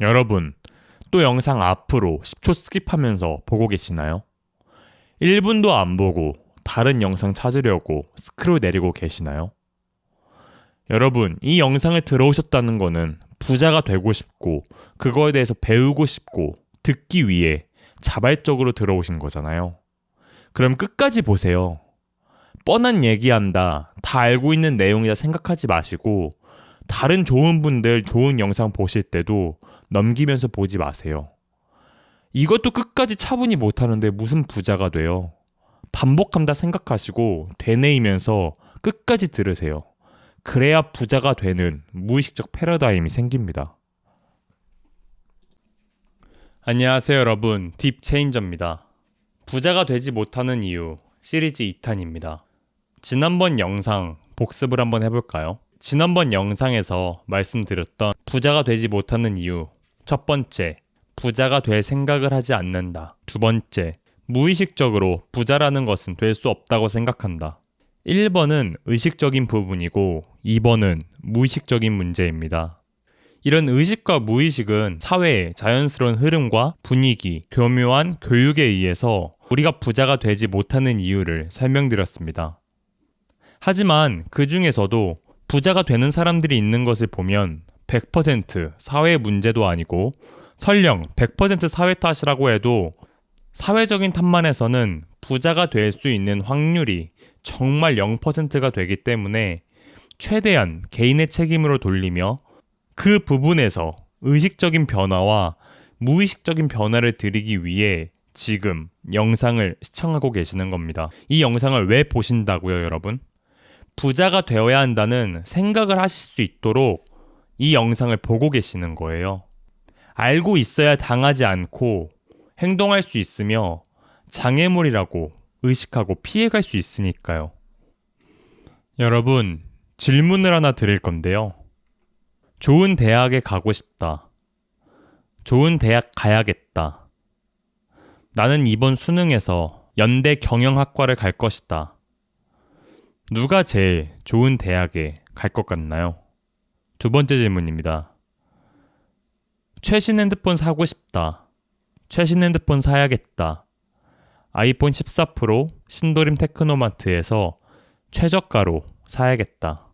여러분, 또 영상 앞으로 10초 스킵하면서 보고 계시나요? 1분도 안 보고 다른 영상 찾으려고 스크롤 내리고 계시나요? 여러분, 이 영상을 들어오셨다는 거는 부자가 되고 싶고 그거에 대해서 배우고 싶고 듣기 위해 자발적으로 들어오신 거잖아요. 그럼 끝까지 보세요. 뻔한 얘기한다, 다 알고 있는 내용이다 생각하지 마시고 다른 좋은 분들 좋은 영상 보실 때도 넘기면서 보지 마세요. 이것도 끝까지 차분히 못하는데 무슨 부자가 돼요? 반복한다 생각하시고 되뇌이면서 끝까지 들으세요. 그래야 부자가 되는 무의식적 패러다임이 생깁니다. 안녕하세요 여러분, 딥체인저입니다. 부자가 되지 못하는 이유 시리즈 2탄입니다. 지난번 영상 복습을 한번 해볼까요? 지난번 영상에서 말씀드렸던 부자가 되지 못하는 이유, 첫 번째, 부자가 될 생각을 하지 않는다. 두 번째, 무의식적으로 부자라는 것은 될 수 없다고 생각한다. 1번은 의식적인 부분이고 2번은 무의식적인 문제입니다. 이런 의식과 무의식은 사회의 자연스러운 흐름과 분위기, 교묘한 교육에 의해서 우리가 부자가 되지 못하는 이유를 설명드렸습니다. 하지만 그 중에서도 부자가 되는 사람들이 있는 것을 보면 100% 사회 문제도 아니고 설령 100% 사회 탓이라고 해도 사회적인 탓만해서는 부자가 될 수 있는 확률이 정말 0%가 되기 때문에 최대한 개인의 책임으로 돌리며 그 부분에서 의식적인 변화와 무의식적인 변화를 드리기 위해 지금 영상을 시청하고 계시는 겁니다. 이 영상을 왜 보신다고요, 여러분? 부자가 되어야 한다는 생각을 하실 수 있도록 이 영상을 보고 계시는 거예요. 알고 있어야 당하지 않고 행동할 수 있으며 장애물이라고 의식하고 피해갈 수 있으니까요. 여러분, 질문을 하나 드릴 건데요. 좋은 대학에 가고 싶다. 좋은 대학 가야겠다. 나는 이번 수능에서 연대 경영학과를 갈 것이다. 누가 제일 좋은 대학에 갈 것 같나요? 두 번째 질문입니다. 최신 핸드폰 사고 싶다. 최신 핸드폰 사야겠다. 아이폰 14 프로 신도림 테크노마트에서 최저가로 사야겠다.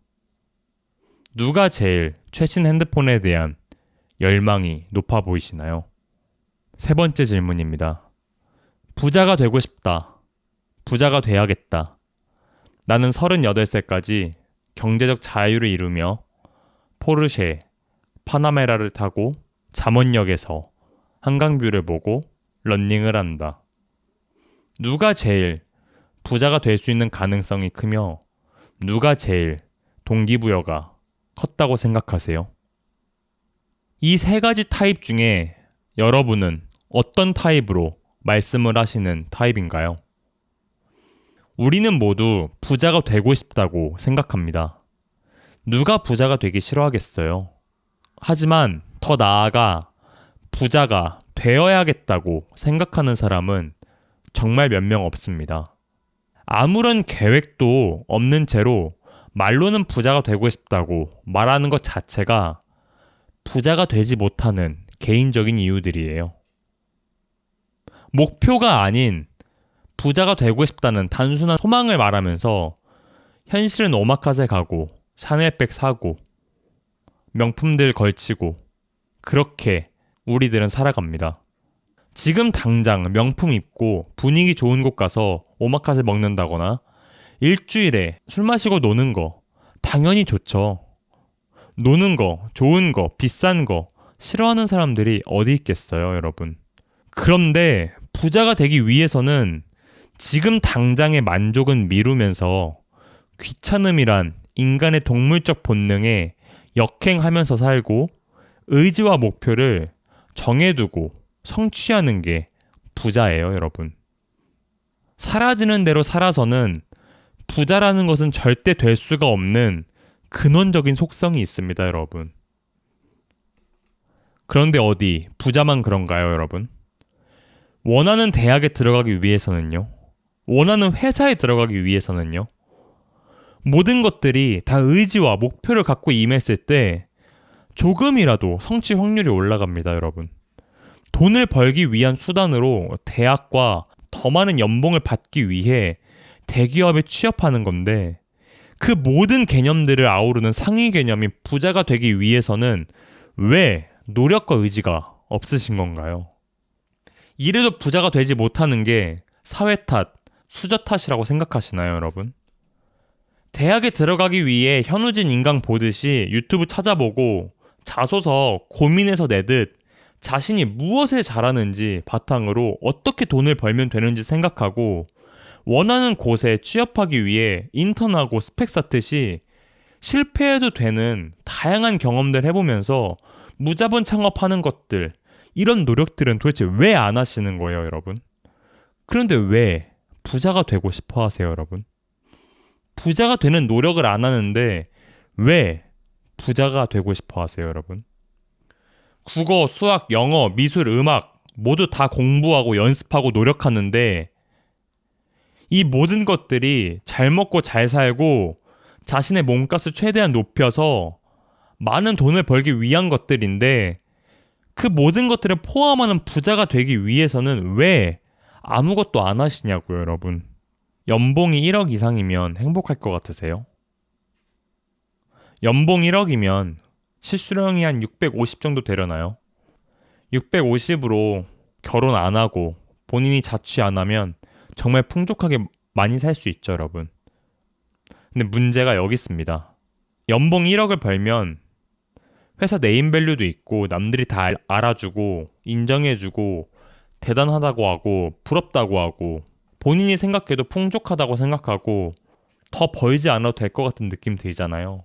누가 제일 최신 핸드폰에 대한 열망이 높아 보이시나요? 세 번째 질문입니다. 부자가 되고 싶다. 부자가 돼야겠다. 나는 38살까지 경제적 자유를 이루며 포르쉐, 파나메라를 타고 잠원역에서 한강뷰를 보고 런닝을 한다. 누가 제일 부자가 될 수 있는 가능성이 크며 누가 제일 동기부여가 컸다고 생각하세요? 이 세 가지 타입 중에 여러분은 어떤 타입으로 말씀을 하시는 타입인가요? 우리는 모두 부자가 되고 싶다고 생각합니다. 누가 부자가 되기 싫어하겠어요? 하지만 더 나아가 부자가 되어야겠다고 생각하는 사람은 정말 몇 명 없습니다. 아무런 계획도 없는 채로 말로는 부자가 되고 싶다고 말하는 것 자체가 부자가 되지 못하는 개인적인 이유들이에요. 목표가 아닌 부자가 되고 싶다는 단순한 소망을 말하면서 현실은 오마카세 가고 샤넬백 사고 명품들 걸치고 그렇게 우리들은 살아갑니다. 지금 당장 명품 입고 분위기 좋은 곳 가서 오마카세 먹는다거나 일주일에 술 마시고 노는 거 당연히 좋죠. 노는 거, 좋은 거, 비싼 거 싫어하는 사람들이 어디 있겠어요, 여러분. 그런데 부자가 되기 위해서는 지금 당장의 만족은 미루면서 귀찮음이란 인간의 동물적 본능에 역행하면서 살고 의지와 목표를 정해두고 성취하는 게 부자예요, 여러분. 사라지는 대로 살아서는 부자라는 것은 절대 될 수가 없는 근원적인 속성이 있습니다, 여러분. 그런데 어디 부자만 그런가요, 여러분? 원하는 대학에 들어가기 위해서는요? 원하는 회사에 들어가기 위해서는요? 모든 것들이 다 의지와 목표를 갖고 임했을 때 조금이라도 성취 확률이 올라갑니다, 여러분. 돈을 벌기 위한 수단으로 대학과 더 많은 연봉을 받기 위해 대기업에 취업하는 건데 그 모든 개념들을 아우르는 상위 개념인 부자가 되기 위해서는 왜 노력과 의지가 없으신 건가요? 이래도 부자가 되지 못하는 게 사회 탓, 수저 탓이라고 생각하시나요, 여러분? 대학에 들어가기 위해 현우진 인강 보듯이 유튜브 찾아보고 자소서 고민해서 내듯 자신이 무엇을 잘하는지 바탕으로 어떻게 돈을 벌면 되는지 생각하고 원하는 곳에 취업하기 위해 인턴하고 스펙 쌓듯이 실패해도 되는 다양한 경험들 해보면서 무자본 창업하는 것들, 이런 노력들은 도대체 왜 안 하시는 거예요, 여러분? 그런데 왜 부자가 되고 싶어 하세요, 여러분? 부자가 되는 노력을 안 하는데 왜 부자가 되고 싶어 하세요, 여러분? 국어, 수학, 영어, 미술, 음악 모두 다 공부하고 연습하고 노력하는데 이 모든 것들이 잘 먹고 잘 살고 자신의 몸값을 최대한 높여서 많은 돈을 벌기 위한 것들인데 그 모든 것들을 포함하는 부자가 되기 위해서는 왜 아무것도 안 하시냐고요, 여러분. 연봉이 1억 이상이면 행복할 것 같으세요? 연봉 1억이면 실수령이 한 650 정도 되려나요? 650으로 결혼 안 하고 본인이 자취 안 하면 정말 풍족하게 많이 살 수 있죠, 여러분. 근데 문제가 여기 있습니다. 연봉 1억을 벌면 회사 네임밸류도 있고 남들이 다 알아주고 인정해주고 대단하다고 하고 부럽다고 하고 본인이 생각해도 풍족하다고 생각하고 더 벌지 않아도 될 것 같은 느낌 들잖아요.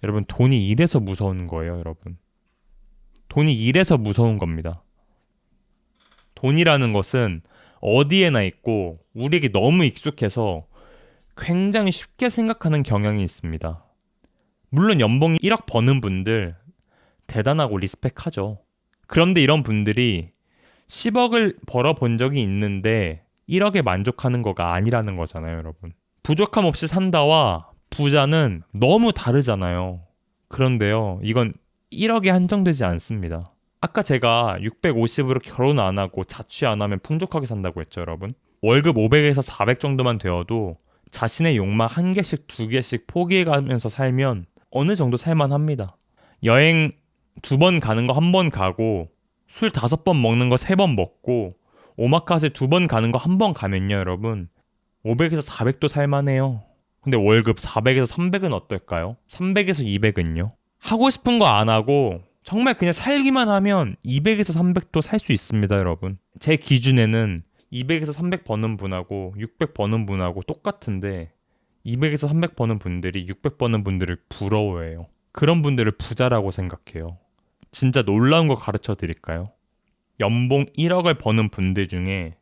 여러분, 돈이 이래서 무서운 거예요, 여러분. 돈이 이래서 무서운 겁니다. 돈이라는 것은 어디에나 있고 우리에게 너무 익숙해서 굉장히 쉽게 생각하는 경향이 있습니다. 물론 연봉 1억 버는 분들 대단하고 리스펙하죠. 그런데 이런 분들이 10억을 벌어본 적이 있는데 1억에 만족하는 거가 아니라는 거잖아요, 여러분. 부족함 없이 산다와 부자는 너무 다르잖아요. 그런데요, 이건 1억에 한정되지 않습니다. 아까 제가 650으로 결혼 안 하고 자취 안 하면 풍족하게 산다고 했죠, 여러분. 월급 500에서 400 정도만 되어도 자신의 욕망 한 개씩 두 개씩 포기해가면서 살면 어느 정도 살만합니다. 여행 2번 가는 거 1번 가고 술 5번 먹는 거 3번 먹고 오마카세 2번 가는 거 1번 가면요, 여러분 500에서 400도 살만해요. 근데 월급 400에서 300은 어떨까요? 300에서 200은요? 하고 싶은 거 안 하고 정말 그냥 살기만 하면 200에서 300도 살 수 있습니다, 여러분. 제 기준에는 200에서 300 버는 분하고 600 버는 분하고 똑같은데 200에서 300 버는 분들이 600 버는 분들을 부러워해요. 그런 분들을 부자라고 생각해요. 진짜 놀라운 거 가르쳐 드릴까요? 연봉 1억을 버는 분들 중에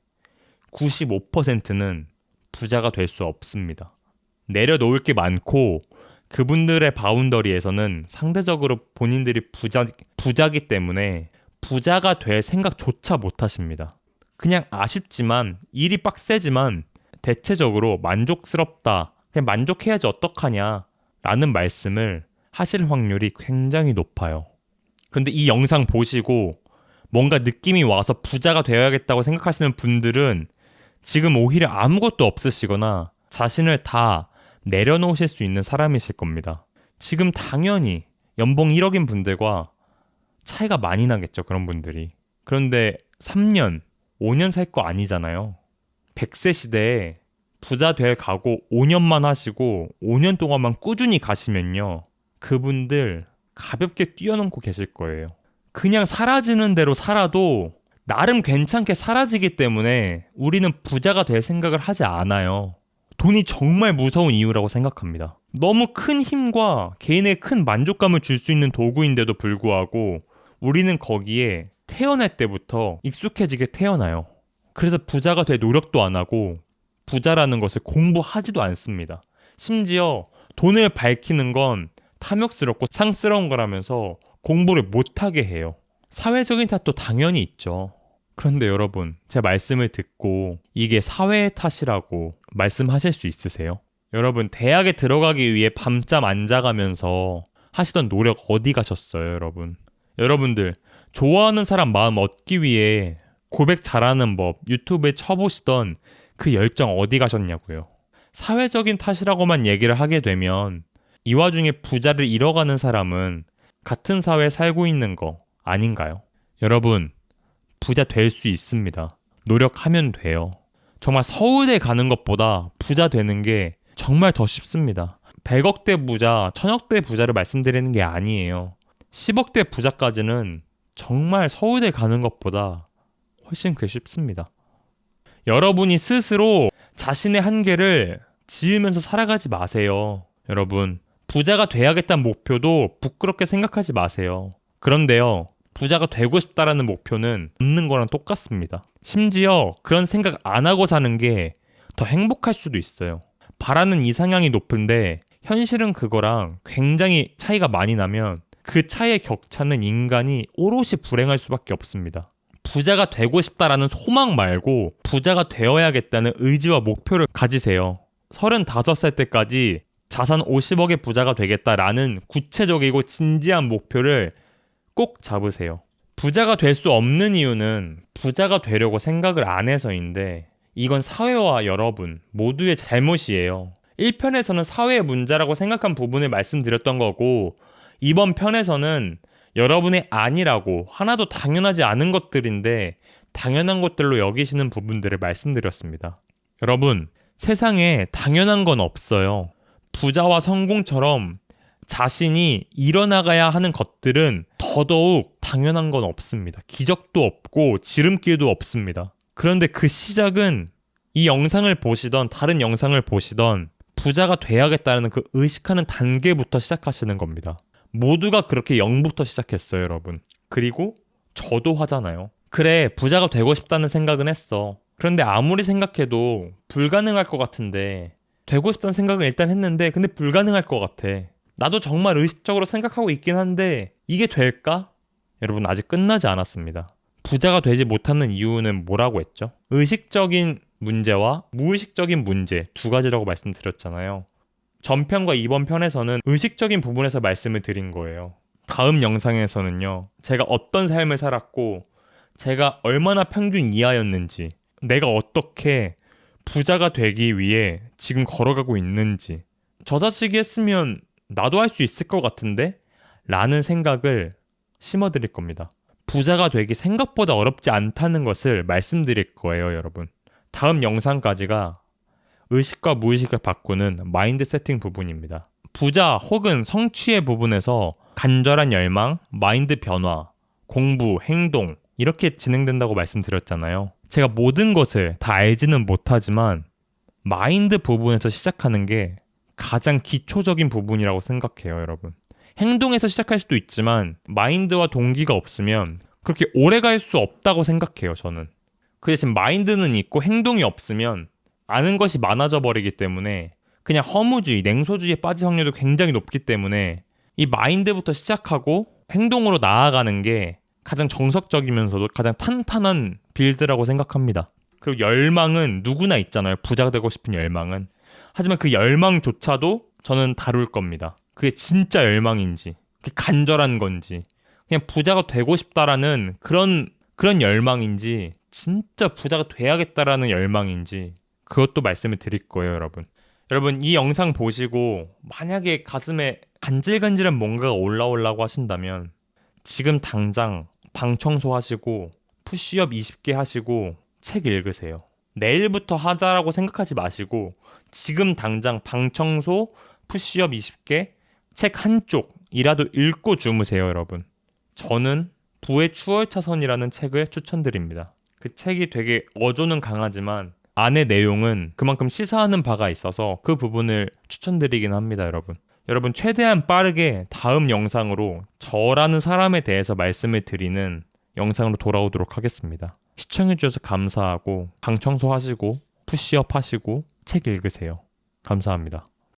95%는 부자가 될 수 없습니다. 내려놓을 게 많고 그분들의 바운더리에서는 상대적으로 본인들이 부자기 때문에 부자가 될 생각조차 못 하십니다. 그냥 아쉽지만 일이 빡세지만 대체적으로 만족스럽다, 그냥 만족해야지 어떡하냐 라는 말씀을 하실 확률이 굉장히 높아요. 그런데 이 영상 보시고 뭔가 느낌이 와서 부자가 되어야겠다고 생각하시는 분들은 지금 오히려 아무것도 없으시거나 자신을 다 내려놓으실 수 있는 사람이실 겁니다. 지금 당연히 연봉 1억인 분들과 차이가 많이 나겠죠, 그런 분들이. 그런데 3년, 5년 살 거 아니잖아요. 100세 시대에 부자 될 각오 5년만 하시고 5년 동안만 꾸준히 가시면요, 그분들 가볍게 뛰어넘고 계실 거예요. 그냥 사라지는 대로 살아도 나름 괜찮게 사라지기 때문에 우리는 부자가 될 생각을 하지 않아요. 돈이 정말 무서운 이유라고 생각합니다. 너무 큰 힘과 개인의 큰 만족감을 줄 수 있는 도구인데도 불구하고 우리는 거기에 태어날 때부터 익숙해지게 태어나요. 그래서 부자가 될 노력도 안 하고 부자라는 것을 공부하지도 않습니다. 심지어 돈을 밝히는 건 탐욕스럽고 상스러운 거라면서 공부를 못하게 해요. 사회적인 탓도 당연히 있죠. 그런데 여러분, 제 말씀을 듣고 이게 사회의 탓이라고 말씀하실 수 있으세요? 여러분, 대학에 들어가기 위해 밤잠 안 자가면서 하시던 노력 어디 가셨어요, 여러분? 여러분들 좋아하는 사람 마음 얻기 위해 고백 잘하는 법 유튜브에 쳐보시던 그 열정 어디 가셨냐고요. 사회적인 탓이라고만 얘기를 하게 되면 이 와중에 부자를 잃어가는 사람은 같은 사회에 살고 있는 거 아닌가요? 여러분, 부자 될 수 있습니다. 노력하면 돼요. 정말 서울대 가는 것보다 부자 되는 게 정말 더 쉽습니다. 100억대 부자, 1000억대 부자를 말씀드리는 게 아니에요. 10억대 부자까지는 정말 서울대 가는 것보다 훨씬 그게 쉽습니다. 여러분이 스스로 자신의 한계를 지으면서 살아가지 마세요. 여러분, 부자가 돼야겠다는 목표도 부끄럽게 생각하지 마세요. 그런데요, 부자가 되고 싶다라는 목표는 없는 거랑 똑같습니다. 심지어 그런 생각 안 하고 사는 게 더 행복할 수도 있어요. 바라는 이상향이 높은데 현실은 그거랑 굉장히 차이가 많이 나면 그 차이의 격차는 인간이 오롯이 불행할 수밖에 없습니다. 부자가 되고 싶다라는 소망 말고 부자가 되어야겠다는 의지와 목표를 가지세요. 35살 때까지 자산 50억의 부자가 되겠다라는 구체적이고 진지한 목표를 꼭 잡으세요. 부자가 될 수 없는 이유는 부자가 되려고 생각을 안 해서인데 이건 사회와 여러분 모두의 잘못이에요. 1편에서는 사회의 문제라고 생각한 부분을 말씀드렸던 거고 이번 편에서는 여러분의 아니라고 하나도 당연하지 않은 것들인데 당연한 것들로 여기시는 부분들을 말씀드렸습니다. 여러분, 세상에 당연한 건 없어요. 부자와 성공처럼 자신이 일어나가야 하는 것들은 더더욱 당연한 건 없습니다. 기적도 없고 지름길도 없습니다. 그런데 그 시작은 이 영상을 보시던 다른 영상을 보시던 부자가 돼야겠다는 그 의식하는 단계부터 시작하시는 겁니다. 모두가 그렇게 0부터 시작했어요, 여러분. 그리고 저도 하잖아요. 그래, 부자가 되고 싶다는 생각은 했어. 그런데 아무리 생각해도 불가능할 것 같은데 되고 싶다는 생각은 일단 했는데 근데 불가능할 것 같아. 나도 정말 의식적으로 생각하고 있긴 한데 이게 될까? 여러분, 아직 끝나지 않았습니다. 부자가 되지 못하는 이유는 뭐라고 했죠? 의식적인 문제와 무의식적인 문제 두 가지라고 말씀드렸잖아요. 전편과 이번 편에서는 의식적인 부분에서 말씀을 드린 거예요. 다음 영상에서는요, 제가 어떤 삶을 살았고 제가 얼마나 평균 이하였는지, 내가 어떻게 부자가 되기 위해 지금 걸어가고 있는지, 저 자식이 했으면 나도 할 수 있을 것 같은데? 라는 생각을 심어드릴 겁니다. 부자가 되기 생각보다 어렵지 않다는 것을 말씀드릴 거예요, 여러분. 다음 영상까지가 의식과 무의식을 바꾸는 마인드 세팅 부분입니다. 부자 혹은 성취의 부분에서 간절한 열망, 마인드 변화, 공부, 행동 이렇게 진행된다고 말씀드렸잖아요. 제가 모든 것을 다 알지는 못하지만 마인드 부분에서 시작하는 게 가장 기초적인 부분이라고 생각해요, 여러분. 행동에서 시작할 수도 있지만 마인드와 동기가 없으면 그렇게 오래 갈 수 없다고 생각해요, 저는. 그 대신 마인드는 있고 행동이 없으면 아는 것이 많아져 버리기 때문에 그냥 허무주의, 냉소주의에 빠질 확률도 굉장히 높기 때문에 이 마인드부터 시작하고 행동으로 나아가는 게 가장 정석적이면서도 가장 탄탄한 빌드라고 생각합니다. 그리고 열망은 누구나 있잖아요. 부자가 되고 싶은 열망은. 하지만 그 열망조차도 저는 다룰 겁니다. 그게 진짜 열망인지, 그게 간절한 건지, 그냥 부자가 되고 싶다라는 그런 열망인지, 진짜 부자가 돼야겠다라는 열망인지 그것도 말씀을 드릴 거예요, 여러분. 여러분, 이 영상 보시고 만약에 가슴에 간질간질한 뭔가가 올라오려고 하신다면 지금 당장 방 청소하시고 푸시업 20개 하시고 책 읽으세요. 내일부터 하자라고 생각하지 마시고 지금 당장 방 청소, 푸시업 20개, 책 한쪽이라도 읽고 주무세요, 여러분. 저는 부의 추월차선이라는 책을 추천드립니다. 그 책이 되게 어조는 강하지만 안의 내용은 그만큼 시사하는 바가 있어서 그 부분을 추천드리긴 합니다, 여러분. 여러분, 최대한 빠르게 다음 영상으로 저라는 사람에 대해서 말씀을 드리는 영상으로 돌아오도록 하겠습니다. 시청해주셔서 감사하고 방 청소하시고 푸시업 하시고 책 읽으세요. 감사합니다.